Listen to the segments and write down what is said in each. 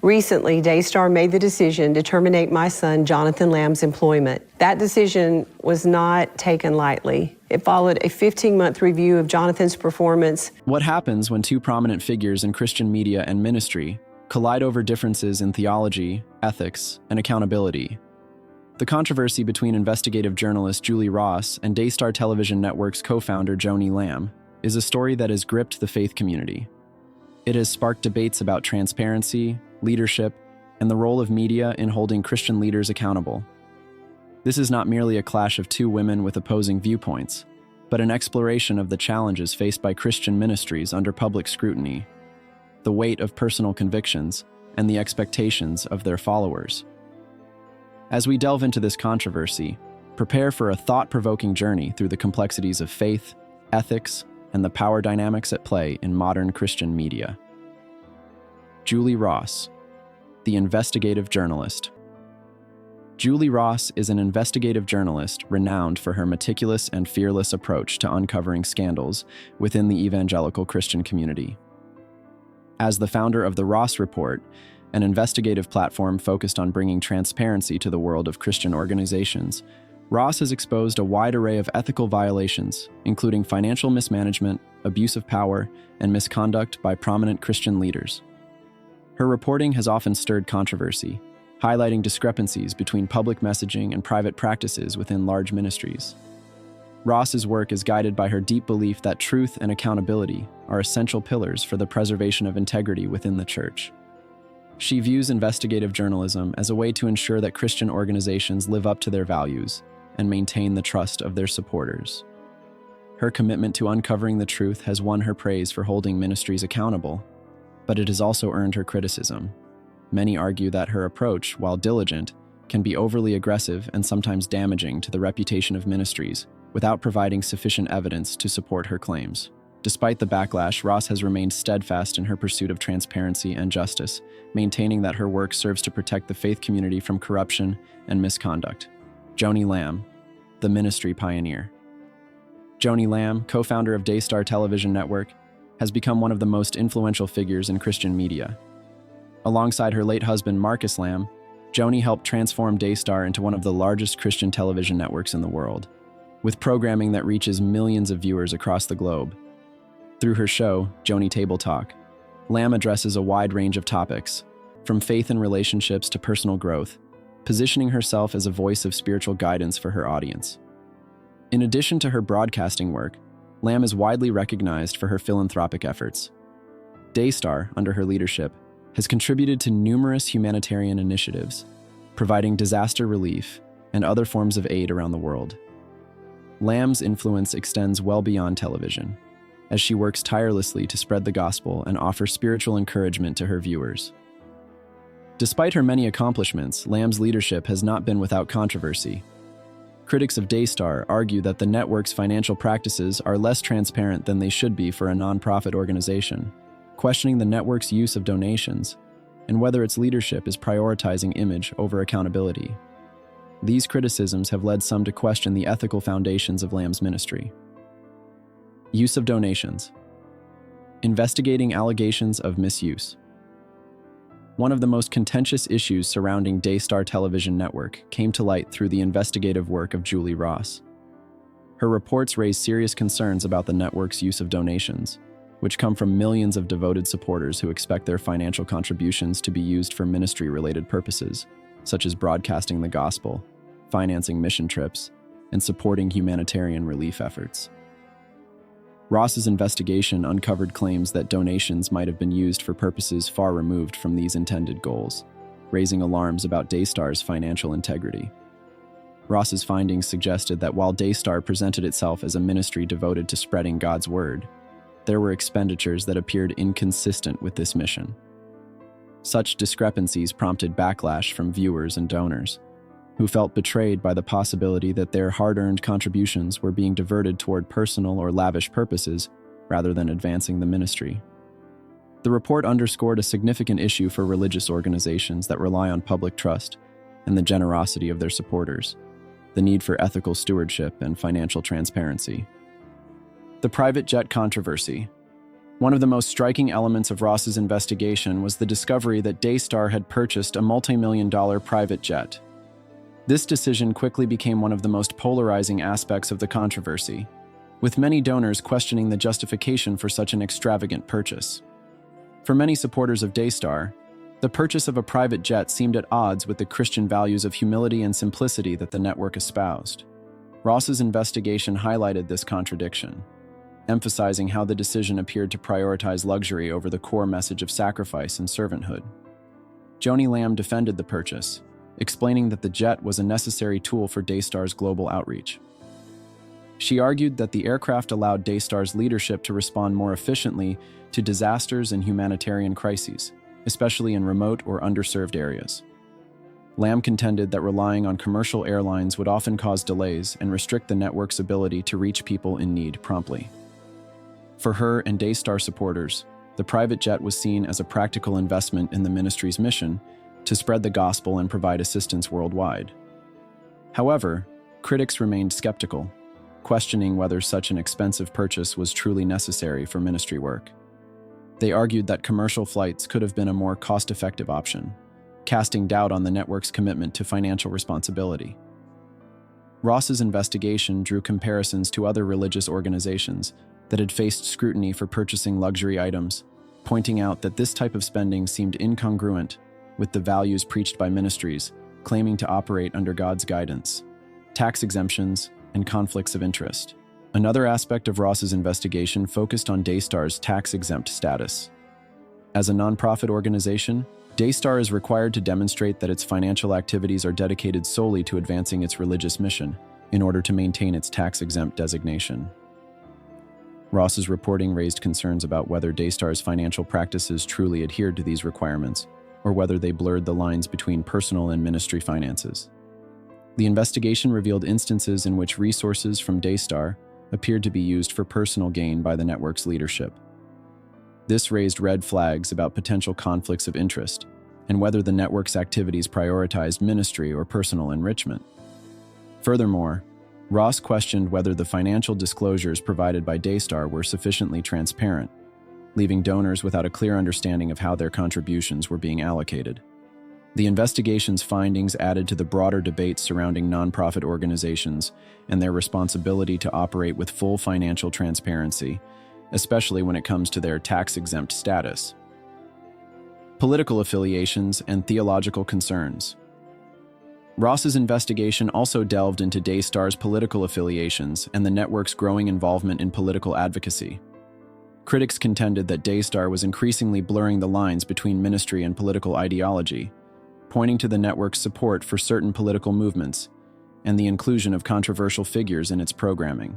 Recently, Daystar made the decision to terminate my son, Jonathan Lamb's employment. That decision was not taken lightly. It followed a 15-month review of Jonathan's performance. What happens when two prominent figures in Christian media and ministry collide over differences in theology, ethics, and accountability? The controversy between investigative journalist Julie Ross and Daystar Television Network's co-founder Joni Lamb is a story that has gripped the faith community. It has sparked debates about transparency, leadership, and the role of media in holding Christian leaders accountable. This is not merely a clash of two women with opposing viewpoints, but an exploration of the challenges faced by Christian ministries under public scrutiny, the weight of personal convictions, and the expectations of their followers. As we delve into this controversy, prepare for a thought-provoking journey through the complexities of faith, ethics, and the power dynamics at play in modern Christian media. Julie Ross, the investigative journalist. Julie Ross is an investigative journalist renowned for her meticulous and fearless approach to uncovering scandals within the evangelical Christian community. As the founder of the Ross Report, an investigative platform focused on bringing transparency to the world of Christian organizations, Ross has exposed a wide array of ethical violations, including financial mismanagement, abuse of power, and misconduct by prominent Christian leaders. Her reporting has often stirred controversy, highlighting discrepancies between public messaging and private practices within large ministries. Ross's work is guided by her deep belief that truth and accountability are essential pillars for the preservation of integrity within the church. She views investigative journalism as a way to ensure that Christian organizations live up to their values and maintain the trust of their supporters. Her commitment to uncovering the truth has won her praise for holding ministries accountable, but it has also earned her criticism. Many argue that her approach, while diligent, can be overly aggressive and sometimes damaging to the reputation of ministries without providing sufficient evidence to support her claims. Despite the backlash, Ross has remained steadfast in her pursuit of transparency and justice, maintaining that her work serves to protect the faith community from corruption and misconduct. Joni Lamb, the ministry pioneer. Joni Lamb, co-founder of Daystar Television Network, has become one of the most influential figures in Christian media. Alongside her late husband Marcus Lamb, Joni helped transform Daystar into one of the largest Christian television networks in the world, with programming that reaches millions of viewers across the globe. Through her show, Joni Table Talk, Lamb addresses a wide range of topics, from faith and relationships to personal growth, positioning herself as a voice of spiritual guidance for her audience. In addition to her broadcasting work, Lamb is widely recognized for her philanthropic efforts. Daystar, under her leadership, has contributed to numerous humanitarian initiatives, providing disaster relief and other forms of aid around the world. Lamb's influence extends well beyond television, as she works tirelessly to spread the gospel and offer spiritual encouragement to her viewers. Despite her many accomplishments, Lamb's leadership has not been without controversy. Critics of Daystar argue that the network's financial practices are less transparent than they should be for a nonprofit organization, questioning the network's use of donations and whether its leadership is prioritizing image over accountability. These criticisms have led some to question the ethical foundations of Lamb's ministry. Use of donations. Investigating allegations of misuse. One of the most contentious issues surrounding Daystar Television Network came to light through the investigative work of Julie Ross. Her reports raised serious concerns about the network's use of donations, which come from millions of devoted supporters who expect their financial contributions to be used for ministry-related purposes, such as broadcasting the gospel, financing mission trips, and supporting humanitarian relief efforts. Ross's investigation uncovered claims that donations might have been used for purposes far removed from these intended goals, raising alarms about Daystar's financial integrity. Ross's findings suggested that while Daystar presented itself as a ministry devoted to spreading God's word, there were expenditures that appeared inconsistent with this mission. Such discrepancies prompted backlash from viewers and donors, who felt betrayed by the possibility that their hard-earned contributions were being diverted toward personal or lavish purposes rather than advancing the ministry. The report underscored a significant issue for religious organizations that rely on public trust and the generosity of their supporters, the need for ethical stewardship and financial transparency. The private jet controversy. One of the most striking elements of Ross's investigation was the discovery that Daystar had purchased a multi-million-dollar private jet. This decision quickly became one of the most polarizing aspects of the controversy, with many donors questioning the justification for such an extravagant purchase. For many supporters of Daystar, the purchase of a private jet seemed at odds with the Christian values of humility and simplicity that the network espoused. Ross's investigation highlighted this contradiction, emphasizing how the decision appeared to prioritize luxury over the core message of sacrifice and servanthood. Joni Lamb defended the purchase, explaining that the jet was a necessary tool for Daystar's global outreach. She argued that the aircraft allowed Daystar's leadership to respond more efficiently to disasters and humanitarian crises, especially in remote or underserved areas. Lamb contended that relying on commercial airlines would often cause delays and restrict the network's ability to reach people in need promptly. For her and Daystar supporters, the private jet was seen as a practical investment in the ministry's mission to spread the gospel and provide assistance worldwide. However, critics remained skeptical, questioning whether such an expensive purchase was truly necessary for ministry work. They argued that commercial flights could have been a more cost-effective option, casting doubt on the network's commitment to financial responsibility. Ross's investigation drew comparisons to other religious organizations that had faced scrutiny for purchasing luxury items, pointing out that this type of spending seemed incongruent with the values preached by ministries claiming to operate under God's guidance, tax exemptions, and conflicts of interest. Another aspect of Ross's investigation focused on Daystar's tax-exempt status. As a nonprofit organization, Daystar is required to demonstrate that its financial activities are dedicated solely to advancing its religious mission in order to maintain its tax-exempt designation. Ross's reporting raised concerns about whether Daystar's financial practices truly adhered to these requirements, or whether they blurred the lines between personal and ministry finances. The investigation revealed instances in which resources from Daystar appeared to be used for personal gain by the network's leadership. This raised red flags about potential conflicts of interest and whether the network's activities prioritized ministry or personal enrichment. Furthermore, Ross questioned whether the financial disclosures provided by Daystar were sufficiently transparent, leaving donors without a clear understanding of how their contributions were being allocated. The investigation's findings added to the broader debate surrounding nonprofit organizations and their responsibility to operate with full financial transparency, especially when it comes to their tax-exempt status. Political affiliations and theological concerns. Ross's investigation also delved into Daystar's political affiliations and the network's growing involvement in political advocacy. Critics contended that Daystar was increasingly blurring the lines between ministry and political ideology, pointing to the network's support for certain political movements and the inclusion of controversial figures in its programming.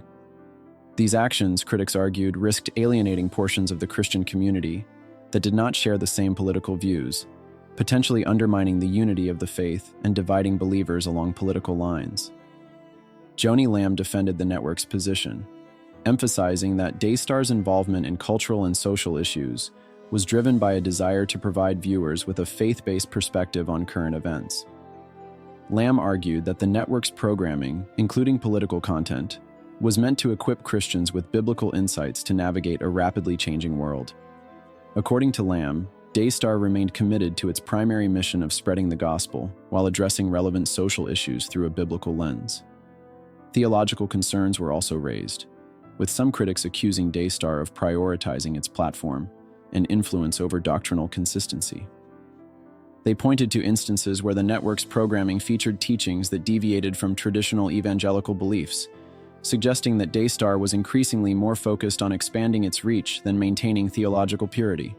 These actions, critics argued, risked alienating portions of the Christian community that did not share the same political views, potentially undermining the unity of the faith and dividing believers along political lines. Joni Lamb defended the network's position, emphasizing that Daystar's involvement in cultural and social issues was driven by a desire to provide viewers with a faith-based perspective on current events. Lamb argued that the network's programming, including political content, was meant to equip Christians with biblical insights to navigate a rapidly changing world. According to Lamb, Daystar remained committed to its primary mission of spreading the gospel while addressing relevant social issues through a biblical lens. Theological concerns were also raised, with some critics accusing Daystar of prioritizing its platform and influence over doctrinal consistency. They pointed to instances where the network's programming featured teachings that deviated from traditional evangelical beliefs, suggesting that Daystar was increasingly more focused on expanding its reach than maintaining theological purity.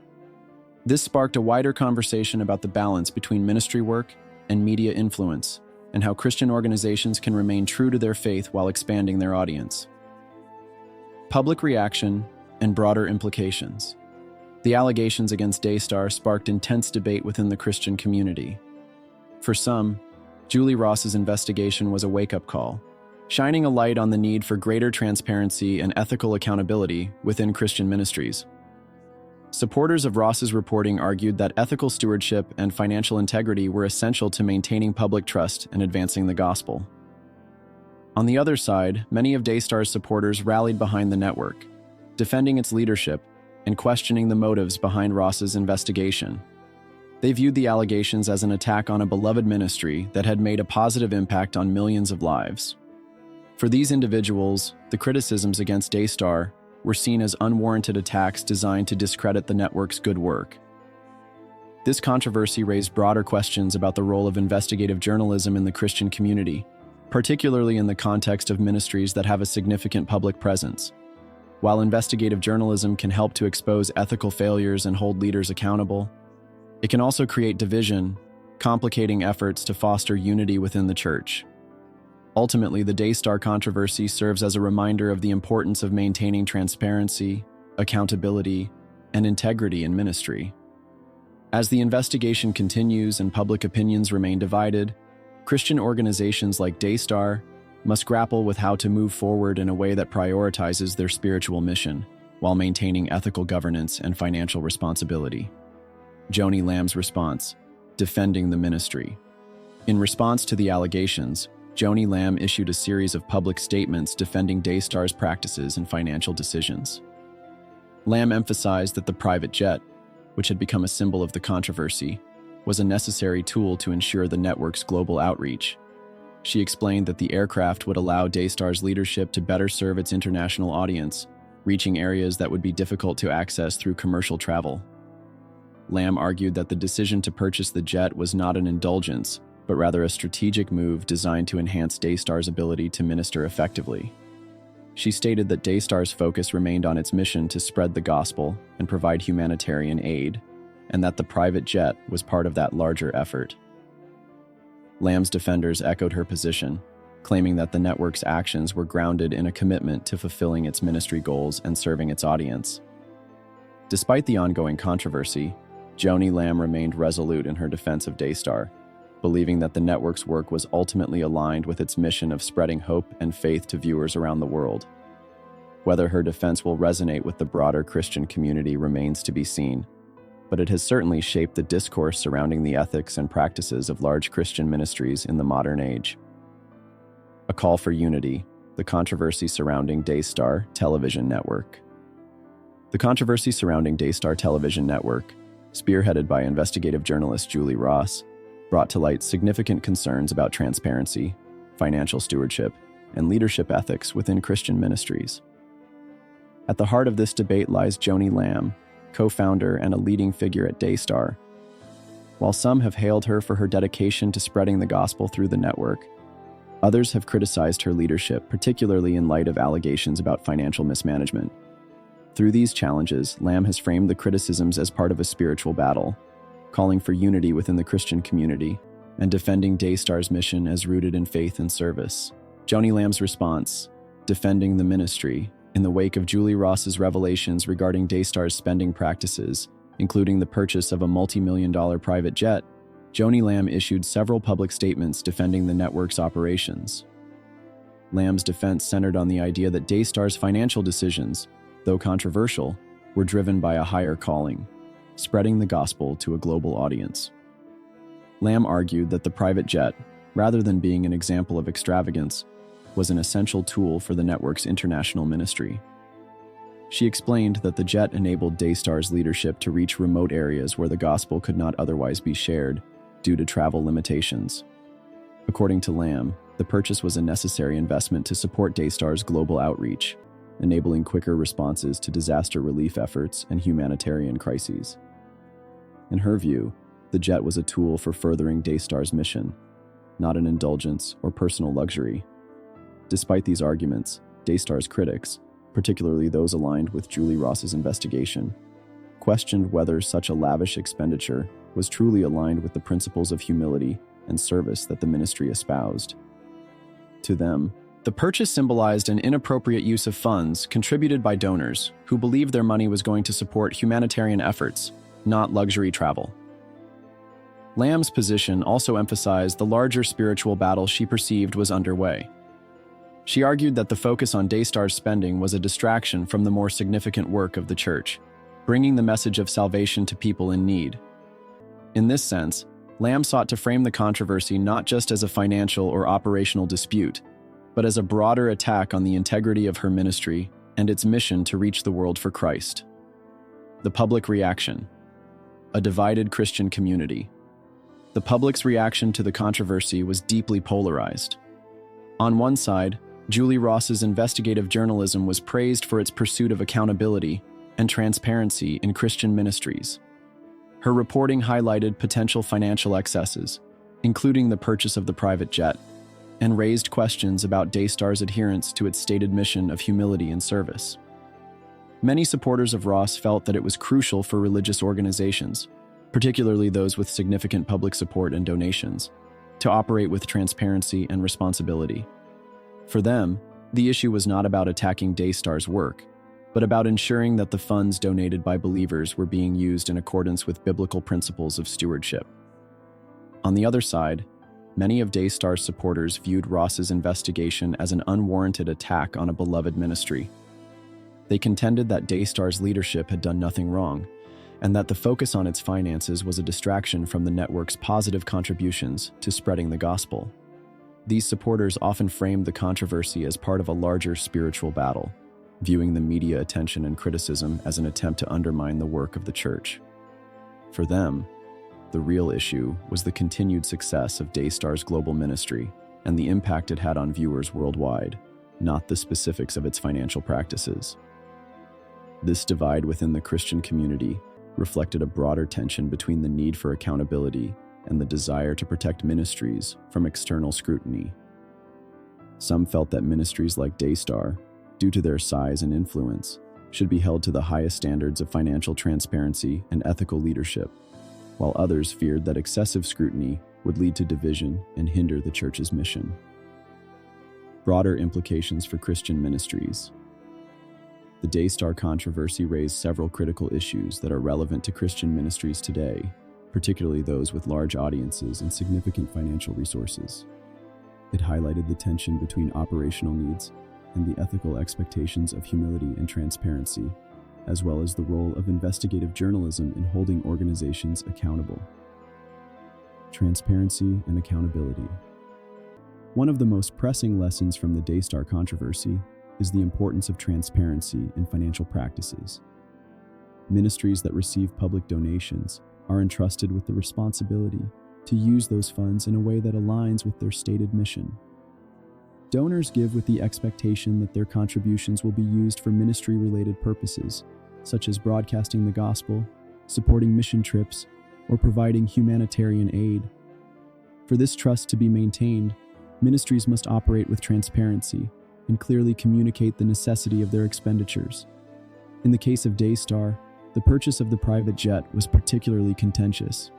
This sparked a wider conversation about the balance between ministry work and media influence, and how Christian organizations can remain true to their faith while expanding their audience. Public reaction and broader implications. The allegations against Daystar sparked intense debate within the Christian community. For some, Julie Ross's investigation was a wake-up call, shining a light on the need for greater transparency and ethical accountability within Christian ministries. Supporters of Ross's reporting argued that ethical stewardship and financial integrity were essential to maintaining public trust and advancing the gospel. On the other side, many of Daystar's supporters rallied behind the network, defending its leadership and questioning the motives behind Ross's investigation. They viewed the allegations as an attack on a beloved ministry that had made a positive impact on millions of lives. For these individuals, the criticisms against Daystar were seen as unwarranted attacks designed to discredit the network's good work. This controversy raised broader questions about the role of investigative journalism in the Christian community, particularly in the context of ministries that have a significant public presence. While investigative journalism can help to expose ethical failures and hold leaders accountable, it can also create division, complicating efforts to foster unity within the church. Ultimately, the Daystar controversy serves as a reminder of the importance of maintaining transparency, accountability, and integrity in ministry. As the investigation continues and public opinions remain divided, Christian organizations like Daystar must grapple with how to move forward in a way that prioritizes their spiritual mission while maintaining ethical governance and financial responsibility. Joni Lamb's response: defending the ministry. In response to the allegations, Joni Lamb issued a series of public statements defending Daystar's practices and financial decisions. Lamb emphasized that the private jet, which had become a symbol of the controversy, was a necessary tool to ensure the network's global outreach. She explained that the aircraft would allow Daystar's leadership to better serve its international audience, reaching areas that would be difficult to access through commercial travel. Lamb argued that the decision to purchase the jet was not an indulgence, but rather a strategic move designed to enhance Daystar's ability to minister effectively. She stated that Daystar's focus remained on its mission to spread the gospel and provide humanitarian aid, and that the private jet was part of that larger effort. Lamb's defenders echoed her position, claiming that the network's actions were grounded in a commitment to fulfilling its ministry goals and serving its audience. Despite the ongoing controversy, Joni Lamb remained resolute in her defense of Daystar, believing that the network's work was ultimately aligned with its mission of spreading hope and faith to viewers around the world. Whether her defense will resonate with the broader Christian community remains to be seen, but it has certainly shaped the discourse surrounding the ethics and practices of large Christian ministries in the modern age. A call for unity: the controversy surrounding Daystar Television Network. The controversy surrounding Daystar Television Network, spearheaded by investigative journalist Julie Ross, brought to light significant concerns about transparency, financial stewardship, and leadership ethics within Christian ministries. At the heart of this debate lies Joni Lamb, co-founder and a leading figure at Daystar. While some have hailed her for her dedication to spreading the gospel through the network, others have criticized her leadership, particularly in light of allegations about financial mismanagement. Through these challenges, Lamb has framed the criticisms as part of a spiritual battle, calling for unity within the Christian community and defending Daystar's mission as rooted in faith and service. Joni Lamb's response: defending the ministry. In the wake of Julie Ross's revelations regarding Daystar's spending practices, including the purchase of a multi-million-dollar private jet, Joni Lamb issued several public statements defending the network's operations. Lamb's defense centered on the idea that Daystar's financial decisions, though controversial, were driven by a higher calling: spreading the gospel to a global audience. Lamb argued that the private jet, rather than being an example of extravagance, was an essential tool for the network's international ministry. She explained that the jet enabled Daystar's leadership to reach remote areas where the gospel could not otherwise be shared due to travel limitations. According to Lamb, the purchase was a necessary investment to support Daystar's global outreach, enabling quicker responses to disaster relief efforts and humanitarian crises. In her view, the jet was a tool for furthering Daystar's mission, not an indulgence or personal luxury. Despite these arguments, Daystar's critics, particularly those aligned with Julie Ross's investigation, questioned whether such a lavish expenditure was truly aligned with the principles of humility and service that the ministry espoused. To them, the purchase symbolized an inappropriate use of funds contributed by donors who believed their money was going to support humanitarian efforts, not luxury travel. Lamb's position also emphasized the larger spiritual battle she perceived was underway. She argued that the focus on Daystar's spending was a distraction from the more significant work of the church, bringing the message of salvation to people in need. In this sense, Lamb sought to frame the controversy not just as a financial or operational dispute, but as a broader attack on the integrity of her ministry and its mission to reach the world for Christ. The public reaction. A divided Christian community. The public's reaction to the controversy was deeply polarized. On one side, Julie Ross's investigative journalism was praised for its pursuit of accountability and transparency in Christian ministries. Her reporting highlighted potential financial excesses, including the purchase of the private jet, and raised questions about Daystar's adherence to its stated mission of humility and service. Many supporters of Ross felt that it was crucial for religious organizations, particularly those with significant public support and donations, to operate with transparency and responsibility. For them, the issue was not about attacking Daystar's work, but about ensuring that the funds donated by believers were being used in accordance with biblical principles of stewardship. On the other side, many of Daystar's supporters viewed Ross's investigation as an unwarranted attack on a beloved ministry. They contended that Daystar's leadership had done nothing wrong, and that the focus on its finances was a distraction from the network's positive contributions to spreading the gospel. These supporters often framed the controversy as part of a larger spiritual battle, viewing the media attention and criticism as an attempt to undermine the work of the church. For them, the real issue was the continued success of Daystar's global ministry and the impact it had on viewers worldwide, not the specifics of its financial practices. This divide within the Christian community reflected a broader tension between the need for accountability and the desire to protect ministries from external scrutiny. Some felt that ministries like Daystar, due to their size and influence, should be held to the highest standards of financial transparency and ethical leadership, while others feared that excessive scrutiny would lead to division and hinder the church's mission. Broader implications for Christian ministries. The Daystar controversy raised several critical issues that are relevant to Christian ministries today, particularly those with large audiences and significant financial resources. It highlighted the tension between operational needs and the ethical expectations of humility and transparency, as well as the role of investigative journalism in holding organizations accountable. Transparency and accountability. One of the most pressing lessons from the Daystar controversy is the importance of transparency in financial practices. Ministries that receive public donations are entrusted with the responsibility to use those funds in a way that aligns with their stated mission. Donors give with the expectation that their contributions will be used for ministry-related purposes, such as broadcasting the gospel, supporting mission trips, or providing humanitarian aid. For this trust to be maintained, ministries must operate with transparency and clearly communicate the necessity of their expenditures. In the case of Daystar, the purchase of the private jet was particularly contentious.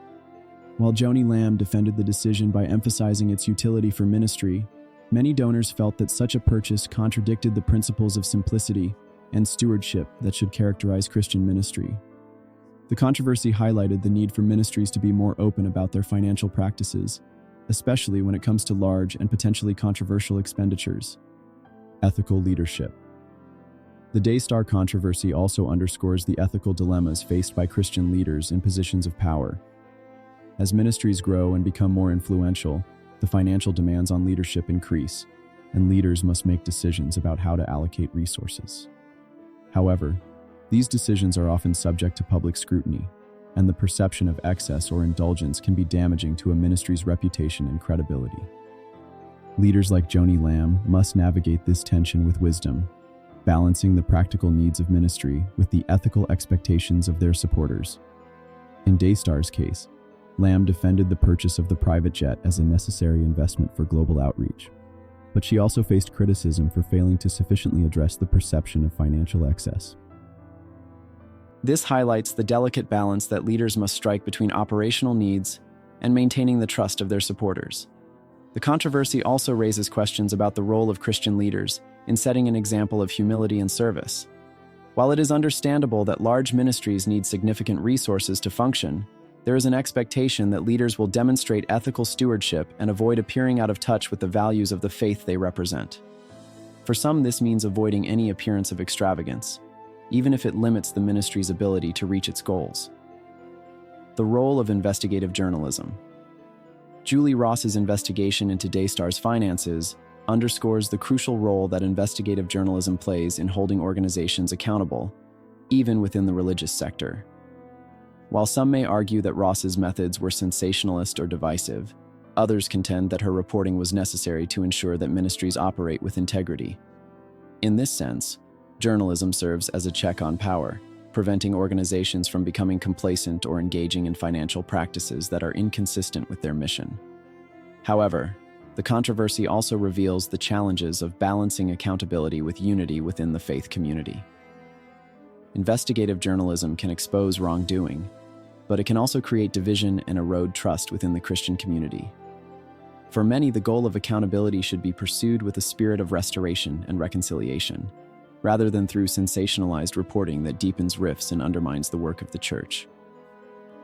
While Joni Lamb defended the decision by emphasizing its utility for ministry, many donors felt that such a purchase contradicted the principles of simplicity and stewardship that should characterize Christian ministry. The controversy highlighted the need for ministries to be more open about their financial practices, especially when it comes to large and potentially controversial expenditures. Ethical leadership. The Daystar controversy also underscores the ethical dilemmas faced by Christian leaders in positions of power. As ministries grow and become more influential, the financial demands on leadership increase, and leaders must make decisions about how to allocate resources. However, these decisions are often subject to public scrutiny, and the perception of excess or indulgence can be damaging to a ministry's reputation and credibility. Leaders like Joni Lamb must navigate this tension with wisdom, balancing the practical needs of ministry with the ethical expectations of their supporters. In Daystar's case, Lamb defended the purchase of the private jet as a necessary investment for global outreach, but she also faced criticism for failing to sufficiently address the perception of financial excess. This highlights the delicate balance that leaders must strike between operational needs and maintaining the trust of their supporters. The controversy also raises questions about the role of Christian leaders in setting an example of humility and service. While it is understandable that large ministries need significant resources to function, there is an expectation that leaders will demonstrate ethical stewardship and avoid appearing out of touch with the values of the faith they represent. For some, this means avoiding any appearance of extravagance, even if it limits the ministry's ability to reach its goals. The role of investigative journalism. Julie Ross's investigation into Daystar's finances underscores the crucial role that investigative journalism plays in holding organizations accountable even within the religious sector. While some may argue that Ross's methods were sensationalist or divisive, others contend that her reporting was necessary to ensure that ministries operate with integrity. In this sense, journalism serves as a check on power, preventing organizations from becoming complacent or engaging in financial practices that are inconsistent with their mission. However, the controversy also reveals the challenges of balancing accountability with unity within the faith community. Investigative journalism can expose wrongdoing, but it can also create division and erode trust within the Christian community. For many, the goal of accountability should be pursued with a spirit of restoration and reconciliation, rather than through sensationalized reporting that deepens rifts and undermines the work of the church.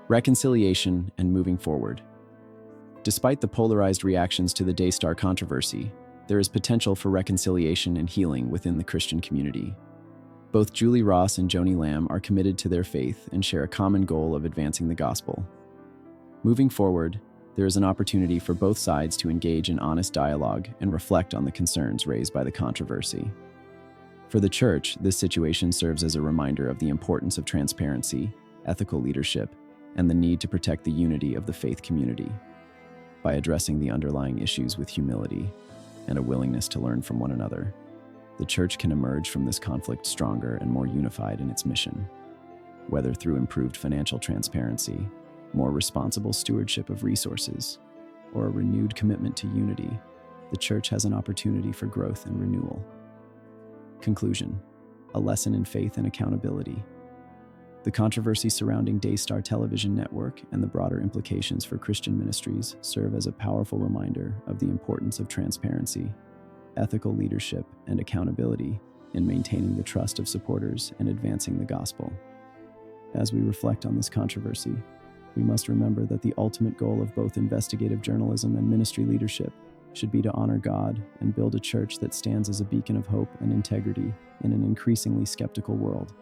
Reconciliation and moving forward. Despite the polarized reactions to the Daystar controversy, there is potential for reconciliation and healing within the Christian community. Both Julie Ross and Joni Lamb are committed to their faith and share a common goal of advancing the gospel. Moving forward, there is an opportunity for both sides to engage in honest dialogue and reflect on the concerns raised by the controversy. For the church, this situation serves as a reminder of the importance of transparency, ethical leadership, and the need to protect the unity of the faith community. By addressing the underlying issues with humility and a willingness to learn from one another, the church can emerge from this conflict stronger and more unified in its mission. Whether through improved financial transparency, more responsible stewardship of resources, or a renewed commitment to unity, the church has an opportunity for growth and renewal. Conclusion: a lesson in faith and accountability. The controversy surrounding Daystar Television Network and the broader implications for Christian ministries serve as a powerful reminder of the importance of transparency, ethical leadership, and accountability in maintaining the trust of supporters and advancing the gospel. As we reflect on this controversy, we must remember that the ultimate goal of both investigative journalism and ministry leadership should be to honor God and build a church that stands as a beacon of hope and integrity in an increasingly skeptical world.